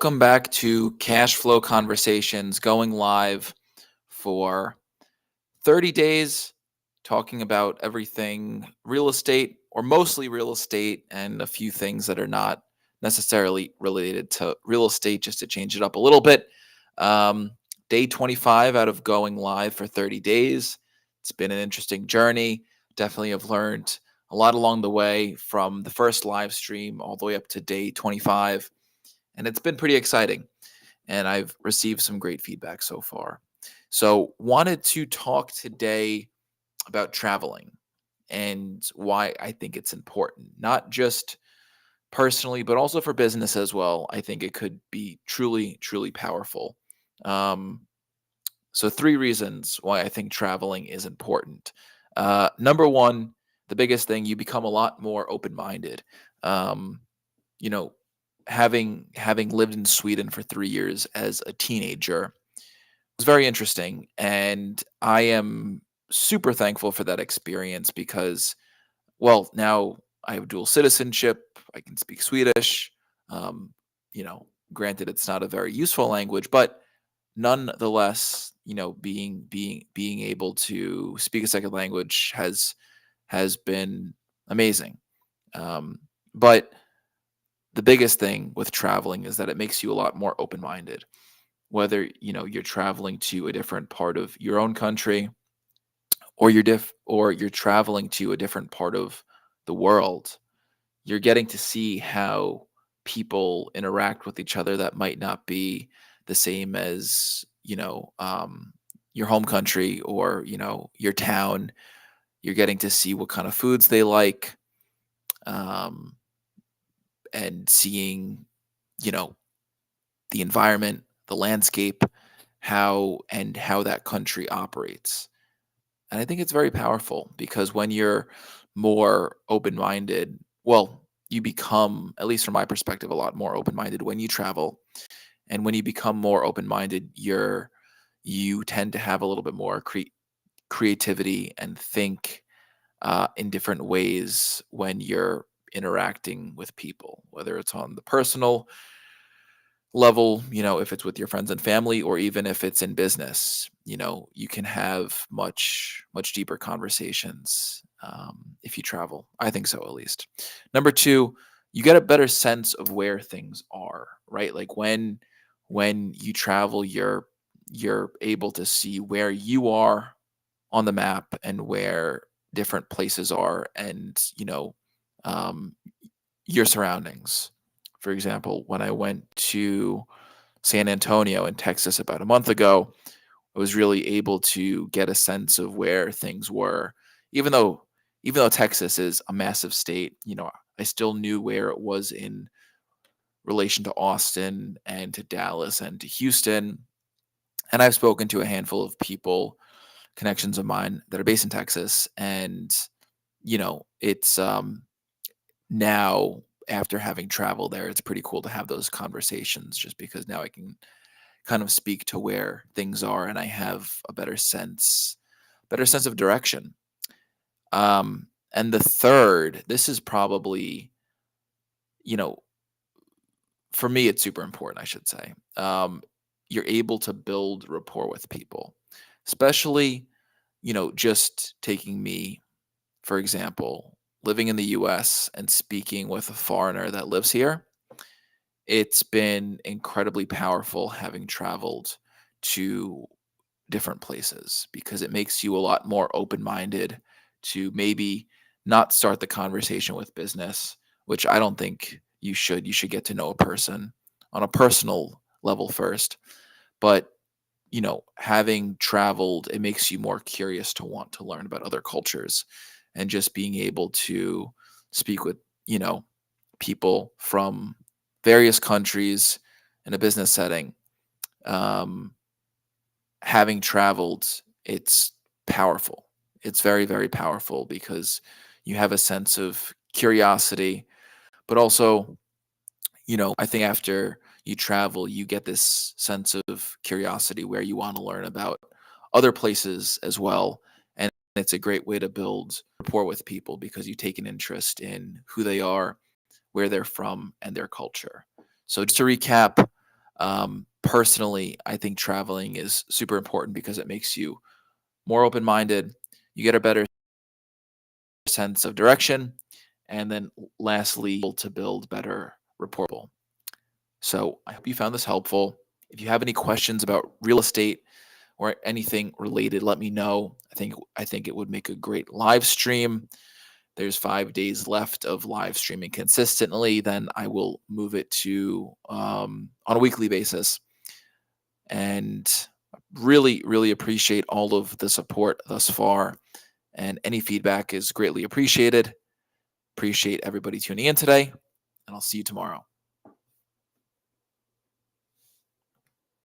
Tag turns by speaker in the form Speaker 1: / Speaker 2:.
Speaker 1: Welcome back to Cash Flow Conversations, going live for 30 days, talking about everything real estate, or mostly real estate, and a few things that are not necessarily related to real estate, just to change it up a little bit. Um, Day 25 out of going live for 30 days. It's been an interesting journey. Definitely have learned a lot along the way from the first live stream all the way up to day 25. And it's been pretty exciting. And I've received some great feedback so far. So, wanted to talk today about traveling and why I think it's important, not just personally, but also for business as well. I think it could be truly, truly powerful. Um, so, three reasons why I think traveling is important. Number one, the biggest thing, you become a lot more open minded. Um, you know, having lived in Sweden for 3 years as a teenager was very interesting, and I am super thankful for that experience because, well, now I have dual citizenship. I can speak Swedish. Um, you know, Granted, it's not a very useful language, but nonetheless, being able to speak a second language has been amazing. But the biggest thing with traveling is that it makes you a lot more open-minded. Whether, you're traveling to a different part of your own country, or you're traveling to a different part of the world, you're getting to see how people interact with each other that might not be the same as, your home country, or, your town. You're getting to see what kind of foods they like, um, and seeing, you know, the environment, the landscape, how that country operates. And I think it's very powerful because when you're more open-minded, well, you become, at least from my perspective, a lot more open-minded when you travel. And when you become more open-minded, you tend to have a little bit more creativity and think in different ways when you're interacting with people, whether it's on the personal level, if it's with your friends and family, or even if it's in business, you can have much, much deeper conversations if you travel. I think so, at least. Number two, you get a better sense of where things are, right? Like when you travel, you're able to see where you are on the map and where different places are, and um, your surroundings. For example, when I went to San Antonio in Texas about a month ago, I was really able to get a sense of where things were. Even though even though Texas is a massive state, I still knew where it was in relation to Austin and to Dallas and to Houston. And I've spoken to a handful of people, connections of mine that are based in Texas, and it's now, after having traveled there, it's pretty cool to have those conversations, just because now I can kind of speak to where things are, and I have a better sense of direction. And the third, this is probably, you know, for me, it's super important, I should say. You're able to build rapport with people, especially, just taking me, for example, living in the US and speaking with a foreigner that lives here. It's been incredibly powerful having traveled to different places, because it makes you a lot more open-minded to maybe not start the conversation with business, which I don't think you should. You should get to know a person on a personal level first. But, having traveled, it makes you more curious to want to learn about other cultures, and just being able to speak with, people from various countries in a business setting. Um, Having traveled, it's powerful. It's very, very powerful, because you have a sense of curiosity, but also, I think after you travel, you get this sense of curiosity where you want to learn about other places as well. And it's a great way to build rapport with people, because you take an interest in who they are, where they're from, and their culture. So just to recap, Personally, I think traveling is super important because it makes you more open-minded. You get a better sense of direction, and then lastly, to build better rapport. So I hope you found this helpful. If you have any questions about real estate or anything related, let me know. I think it would make a great live stream. There's 5 days left of live streaming consistently. Then I will move it to on a weekly basis. And really, really appreciate all of the support thus far. And any feedback is greatly appreciated. Appreciate everybody tuning in today, and I'll see you tomorrow.